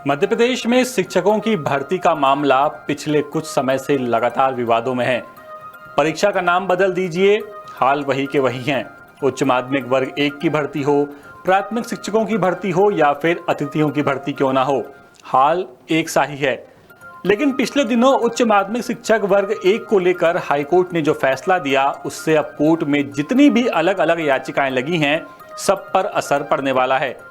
मध्य प्रदेश में शिक्षकों की भर्ती का मामला पिछले कुछ समय से लगातार विवादों में है। परीक्षा का नाम बदल दीजिए, हाल वही के वही हैं। उच्च माध्यमिक वर्ग 1 की भर्ती हो, प्राथमिक शिक्षकों की भर्ती हो या फिर अतिथियों की भर्ती क्यों ना हो, हाल एक सा ही है। लेकिन पिछले दिनों उच्च माध्यमिक शिक्षक वर्ग 1 को लेकर हाईकोर्ट ने जो फैसला दिया, उससे अब कोर्ट में जितनी भी अलग अलग याचिकाएं लगी हैं, सब पर असर पड़ने वाला है।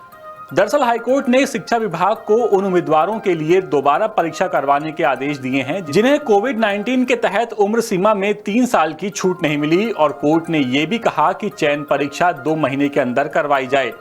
दरअसल हाईकोर्ट ने शिक्षा विभाग को उन उम्मीदवारों के लिए दोबारा परीक्षा करवाने के आदेश दिए हैं जिन्हें कोविड-19 के तहत उम्र सीमा में 3 साल की छूट नहीं मिली, और कोर्ट ने यह भी कहा कि चयन परीक्षा 2 महीने के अंदर करवाई जाए।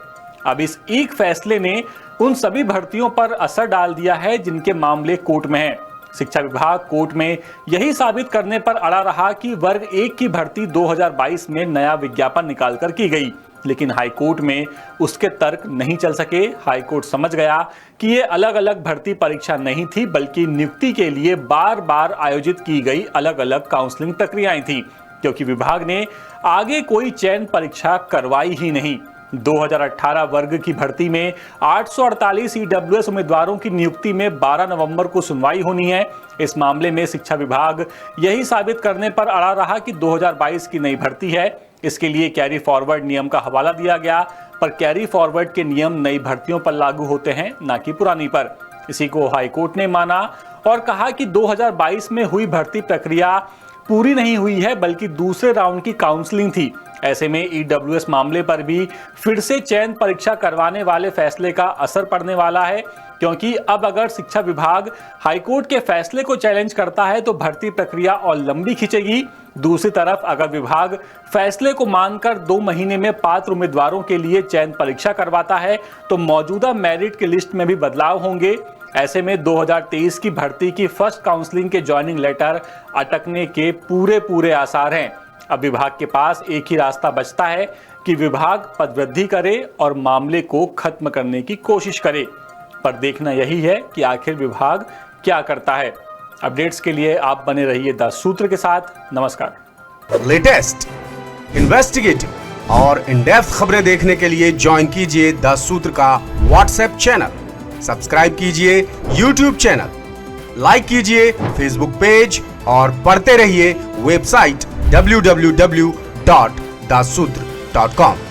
अब इस एक फैसले ने उन सभी भर्तियों पर असर डाल दिया है जिनके मामले कोर्ट में हैं। शिक्षा विभाग कोर्ट में यही साबित करने पर अड़ा रहा कि वर्ग 1 की भर्ती 2022 में नया विज्ञापन निकालकर की गई, लेकिन हाईकोर्ट में उसके तर्क नहीं चल सके। हाईकोर्ट समझ गया कि ये अलग अलग भर्ती परीक्षा नहीं थी, बल्कि नियुक्ति के लिए बार बार आयोजित की गई अलग अलग काउंसलिंग प्रक्रियाएं थी, क्योंकि विभाग ने आगे कोई चयन परीक्षा करवाई ही नहीं। 2018 वर्ग की भर्ती में 848 ईडब्ल्यूएस उम्मीदवारों की नियुक्ति में 12 नवंबर को सुनवाई होनी है। इस मामले में शिक्षा विभाग यही साबित करने पर अड़ा रहा कि 2022 की नई भर्ती है। इसके लिए कैरी फॉरवर्ड नियम का हवाला दिया गया, पर कैरी फॉरवर्ड के नियम नई भर्तियों पर लागू होते हैं, ना कि पुरानी पर। इसी को हाईकोर्ट ने माना और कहा कि 2022 में हुई भर्ती प्रक्रिया पूरी नहीं हुई है, बल्कि दूसरे राउंड की काउंसलिंग थी। ऐसे में ईडब्ल्यूएस मामले पर भी फिर से चयन परीक्षा करवाने वाले फैसले का असर पड़ने वाला है, क्योंकि अब अगर शिक्षा विभाग हाईकोर्ट के फैसले को चैलेंज करता है तो भर्ती प्रक्रिया और लंबी खिंचेगी। दूसरी तरफ अगर विभाग फैसले को मानकर 2 महीने में पात्र उम्मीदवारों के लिए चयन परीक्षा करवाता है तो मौजूदा मेरिट की लिस्ट में भी बदलाव होंगे। ऐसे में 2023 की भर्ती की फर्स्ट काउंसलिंग के ज्वाइनिंग लेटर अटकने के पूरे आसार हैं। अब विभाग के पास एक ही रास्ता बचता है कि विभाग पदवृद्धि करे और मामले को खत्म करने की कोशिश करे। पर देखना यही है कि आखिर विभाग क्या करता है। अपडेट्स के लिए आप बने रहिए द सूत्र के साथ। नमस्कार। लेटेस्ट, इन्वेस्टिगेटिव और इन डेप्थ खबरें देखने के लिए ज्वाइन कीजिए द सूत्र का व्हाट्सएप चैनल, सब्सक्राइब कीजिए यूट्यूब चैनल, लाइक कीजिए फेसबुक पेज और पढ़ते रहिए वेबसाइट www.dasudr.com।